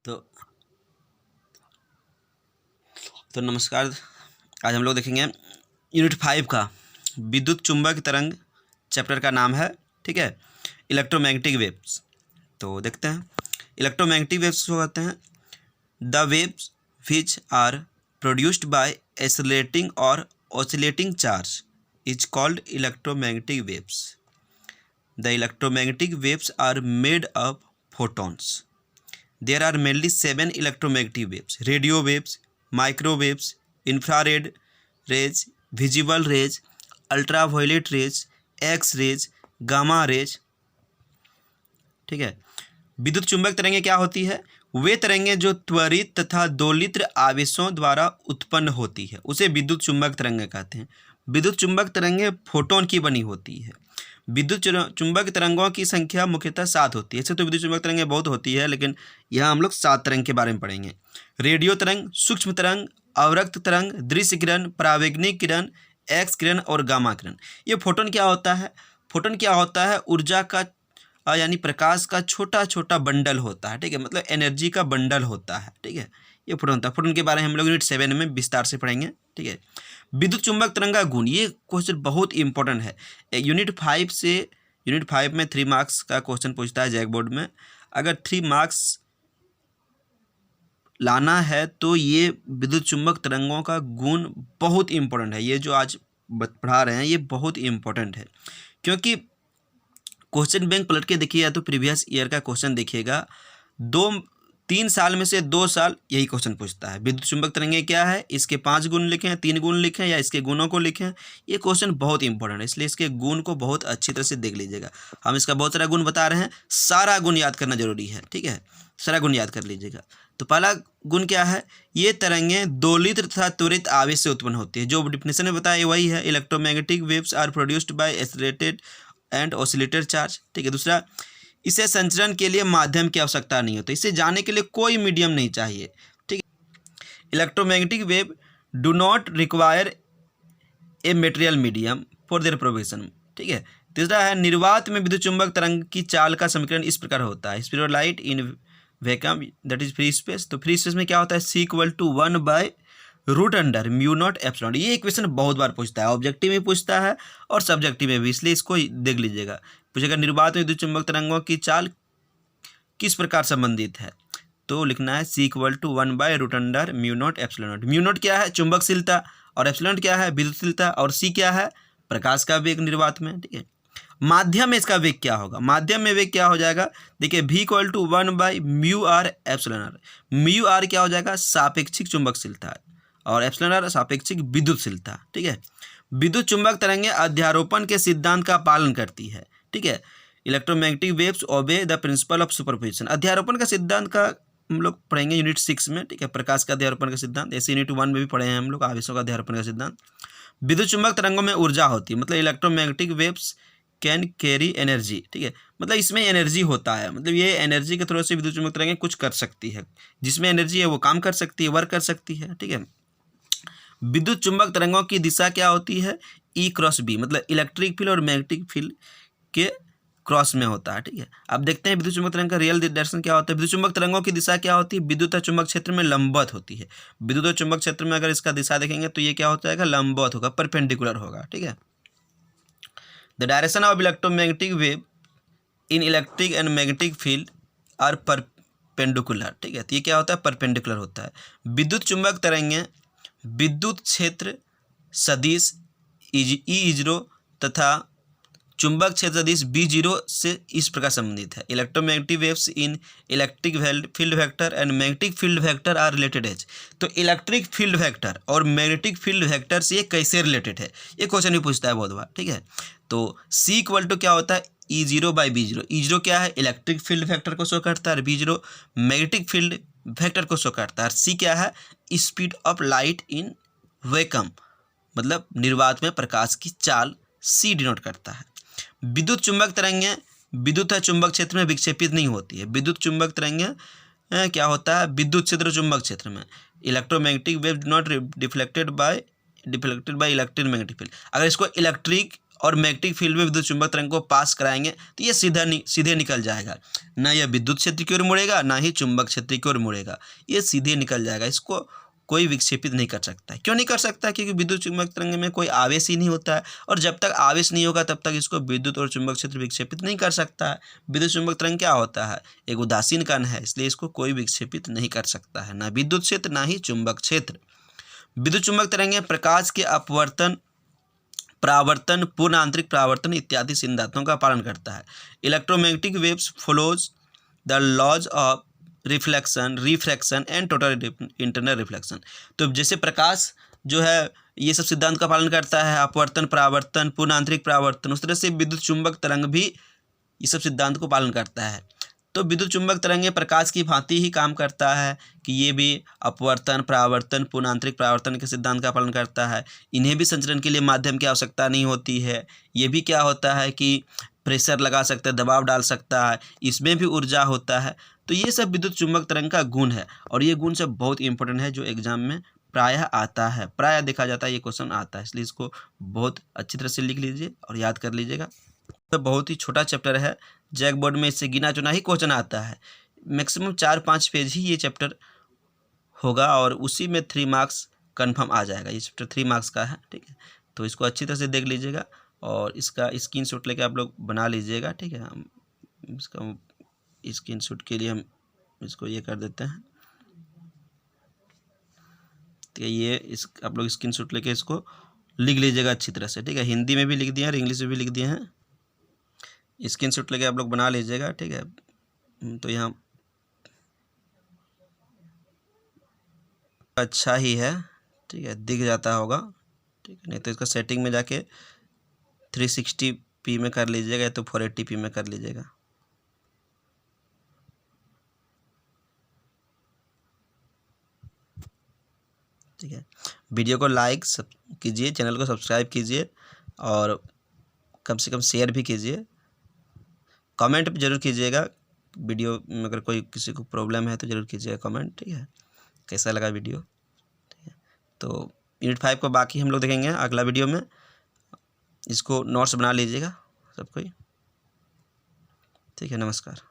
तो नमस्कार। आज हम लोग देखेंगे यूनिट 5 का विद्युत चुंबक तरंग। चैप्टर का नाम है, ठीक है, इलेक्ट्रोमैग्नेटिक वेव्स। तो देखते हैं इलेक्ट्रोमैग्नेटिक वेव्स को कहते हैं the waves which are produced by accelerating और oscillating charge is called electromagnetic waves. The electromagnetic waves are made of photons. There are mainly 7 electromagnetic waves: radio waves, microwaves, infrared rays, visible rays, ultraviolet rays, X rays, gamma rays। ठीक है। विद्युत चुंबक तरंगें क्या होती है? वे तरंगें जो त्वरित तथा दोलित्र आवेशों द्वारा उत्पन्न होती है उसे विद्युत चुंबक तरंगें कहते हैं। विद्युत चुंबक तरंगें फोटोन की बनी होती है। विद्युत चुंबक तरंगों की संख्या मुख्यतः 7 होती है। ऐसे तो विद्युत चुंबक तरंगें बहुत होती है, लेकिन यहाँ हम लोग 7 तरंग के बारे में पढ़ेंगे। रेडियो तरंग, सूक्ष्म तरंग, अवरक्त तरंग, दृश्य किरण, परावैंगनिक किरण, एक्स किरण और गामा किरण। ये फोटोन क्या होता है? फोटोन क्या होता है? ऊर्जा का यानी प्रकाश का छोटा छोटा बंडल होता है। ठीक है, मतलब एनर्जी का बंडल होता है। ठीक है, ये फोटोन होता है। फोटोन के बारे में हम लोग यूनिट 7 में विस्तार से पढ़ेंगे। ठीक है। विद्युत चुंबक तरंग का गुण, ये क्वेश्चन बहुत इंपॉर्टेंट है। यूनिट 5 में 3 मार्क्स का क्वेश्चन पूछता है जैक बोर्ड में। अगर 3 मार्क्स लाना है तो ये विद्युत चुंबक तरंगों का गुण बहुत इंपॉर्टेंट है। ये जो आज पढ़ा रहे हैं ये बहुत इंपॉर्टेंट है, क्योंकि क्वेश्चन बैंक पलट के देखिए या तो प्रीवियस ईयर का क्वेश्चन देखिएगा, 3 साल में से 2 साल यही क्वेश्चन पूछता है। विद्युत चुंबक तरंगें क्या है, इसके 5 गुण लिखें, 3 गुण लिखें या इसके गुणों को लिखें। ये क्वेश्चन बहुत इंपॉर्टेंट है, इसलिए इसके गुण को बहुत अच्छी तरह से देख लीजिएगा। हम इसका बहुत सारा गुण बता रहे हैं, सारा गुण याद करना जरूरी है। ठीक है, सारा गुण याद कर लीजिएगा। तो पहला गुण क्या है? ये तरंगें दोलित तथा त्वरित आवेश से उत्पन्न होती है। जो डिफिनेशन में बताया वही है, electromagnetic waves are produced by accelerated and oscillator charge. ठीक है। दूसरा, इसे संचरण के लिए माध्यम की आवश्यकता नहीं होती, इसे जाने के लिए कोई मीडियम नहीं चाहिए। ठीक है। Electromagnetic wave do not require a material medium for their propagation. ठीक है। तीसरा है, निर्वात में विद्युत चुंबक तरंग की चाल का समीकरण इस प्रकार होता है, speed of light in vacuum that is free space. तो फ्री स्पेस में क्या होता है? C = 1/√μ0ε। ये क्वेश्चन बहुत बार पूछता है, ऑब्जेक्टिव में पूछता है और सब्जेक्टिव में भी, इसलिए इसको देख लीजिएगा। पूछेगा निर्वात में विद्युत चुंबक तरंगों की चाल किस प्रकार संबंधित है, तो लिखना है C = 1/√μ0ε। μ0 क्या है? चुंबकशीलता, और एप्सिलॉन क्या है? विद्युतशीलता, और C क्या है? प्रकाश का वेग निर्वात में। ठीक है। माध्यम में इसका वेग क्या होगा? माध्यम में वेग क्या हो जाएगा? देखिए V = 1/μr∈r। μr क्या हो जाएगा? सापेक्षिक चुंबकशीलता, और एप्सिलॉन सापेक्षिक विद्युतशीलता। ठीक है। विद्युत चुंबक तरंगें अध्यारोपण के सिद्धांत का पालन करती है। ठीक है। Electromagnetic waves obey the principle of superposition. अध्यारोपण का सिद्धांत का हम लोग पढ़ेंगे यूनिट 6 में। ठीक है। प्रकाश का अध्यारोपण का सिद्धांत, ऐसे यूनिट 1 में भी पढ़े हैं हम लोग, आवेशों का अध्यारोपण का सिद्धांत। विद्युत चुंबक तरंगों में ऊर्जा होती है, मतलब electromagnetic waves can carry energy. ठीक है, मतलब इसमें एनर्जी होता है, मतलब ये एनर्जी के थ्रू से विद्युत चुंबक तरंगें कुछ कर सकती है। जिसमें एनर्जी है वो काम कर सकती है, वर्क कर सकती है। ठीक है। विद्युत चुंबक तरंगों की दिशा क्या होती है? E×B, मतलब इलेक्ट्रिक फील्ड और मैग्नेटिक फील्ड के क्रॉस में होता है। ठीक है। अब देखते हैं विद्युत चुंबक तरंग का रियल डायरेक्शन क्या होता है। विद्युत चुंबक तरंगों की दिशा क्या होती है? विद्युत चुंबक क्षेत्र में लंबवत होती है। विद्युत चुंबक क्षेत्र में अगर इसका दिशा देखेंगे तो ये क्या हो जाएगा? लंबवत होगा, परपेंडिकुलर होगा। ठीक है। The direction of electromagnetic wave in electric and magnetic field are perpendicular. ठीक है। तो ये क्या होता है? परपेंडिकुलर होता है। विद्युत चुंबक तरंगें विद्युत क्षेत्र सदिश E0 तथा चुंबक क्षेत्र सदिश B0 से इस प्रकार संबंधित है। Electromagnetic waves in electric field vector and magnetic field vector are related as. तो इलेक्ट्रिक फील्ड वेक्टर और मैग्नेटिक फील्ड वेक्टर से ये कैसे रिलेटेड है, ये क्वेश्चन भी पूछता है बहुत बार। ठीक है। तो C = क्या होता है? E0/B0। E0 क्या है? इलेक्ट्रिक फील्ड वेक्टर को शो करता है, और B0 मैग्नेटिक फील्ड वेक्टर को शो करता है, और C क्या है? Speed of light in vacuum, मतलब निर्वात में प्रकाश की चाल C डिनोट करता है। विद्युत चुंबक तरंगें विद्युत चुंबक क्षेत्र में विक्षेपित नहीं होती है। विद्युत चुंबक तरंगें क्या होता है? विद्युत क्षेत्र चुंबक क्षेत्र में। Electromagnetic wave not deflected by electromagnetic field. अगर इसको इलेक्ट्रिक और मैग्नेटिक फील्ड में विद्युत चुंबक तरंग को पास कराएंगे तो ये सीधे निकल जाएगा। ना यह विद्युत क्षेत्र की ओर मुड़ेगा, ना ही चुंबक क्षेत्र की ओर मुड़ेगा, ये सीधे निकल जाएगा। इसको कोई विक्षेपित नहीं कर सकता है। क्यों नहीं कर सकता? क्योंकि विद्युत चुंबक तरंग में कोई आवेश ही नहीं होता है, और जब तक आवेश नहीं होगा तब तक इसको विद्युत और चुंबक क्षेत्र विक्षेपित नहीं कर सकता है। विद्युत चुंबक तरंग क्या होता है? एक उदासीन कण है, इसलिए इसको कोई विक्षेपित नहीं कर सकता है, ना विद्युत क्षेत्र ना ही चुंबक क्षेत्र। विद्युत चुंबक तरंगें प्रकाश के अपवर्तन, परावर्तन, पूर्ण आंतरिक परावर्तन इत्यादि सिद्धांतों का पालन करता है। Electromagnetic waves follows the laws of reflection, refraction and total internal reflection. तो जैसे प्रकाश जो है ये सब सिद्धांत का पालन करता है, अपवर्तन, परावर्तन, पूर्ण आंतरिक परावर्तन, उस तरह से विद्युत चुंबक तरंग भी ये सब सिद्धांत को पालन करता है। तो विद्युत चुंबक तरंगें प्रकाश की भांति ही काम करता है कि ये भी अपवर्तन, परावर्तन, पूर्ण आंतरिक परावर्तन के सिद्धांत का पालन करता है। इन्हें भी संचरण के लिए माध्यम की आवश्यकता नहीं होती है। ये भी क्या होता है कि प्रेशर लगा सकता है, दबाव डाल सकता है, इसमें भी ऊर्जा होता है। तो ये सब विद्युत चुंबक तरंग का गुण है, और ये गुण सब बहुत इंपॉर्टेंट है जो एग्जाम में प्रायः आता है, प्रायः देखा जाता है ये क्वेश्चन आता है, इसलिए इसको बहुत अच्छी तरह से लिख लीजिए और याद कर लीजिएगा। तो बहुत ही छोटा चैप्टर है, जैक बोर्ड में इससे गिना चुना ही क्वेश्चन आता है। मैक्सिमम 4-5 पेज ही ये चैप्टर होगा, और उसी में 3 मार्क्स कन्फर्म आ जाएगा। ये चैप्टर 3 मार्क्स का है, ठीक है। तो इसको अच्छी तरह से देख लीजिएगा, और इसका स्क्रीनशॉट लेके आप लोग बना लीजिएगा, ठीक है। हम इसका स्क्रीनशॉट के लिए हम इसको ये कर देते हैं, ठीक है। ये इस आप लोग स्क्रीनशॉट लेके इसको लिख लीजिएगा अच्छी तरह से, ठीक है। हिंदी में भी लिख दिए हैं और इंग्लिश में भी लिख दिए हैं। स्क्रीनशॉट लेके आप लोग बना लीजिएगा, ठीक है। तो यहाँ अच्छा ही है, ठीक है, दिख जाता होगा, ठीक है। नहीं तो इसका सेटिंग में जाके 360p में कर लीजिएगा, या तो 480p में कर लीजिएगा। ठीक है, वीडियो को लाइक कीजिए, चैनल को सब्सक्राइब कीजिए, और कम से कम शेयर भी कीजिए। कमेंट भी जरूर कीजिएगा, वीडियो में अगर कोई किसी को प्रॉब्लम है तो ज़रूर कीजिएगा कमेंट, ठीक है। कैसा लगा वीडियो, ठीक है। तो यूनिट 5 को बाकी हम लोग देखेंगे अगला वीडियो में। इसको नोट्स बना लीजिएगा सब कोई, ठीक है। नमस्कार।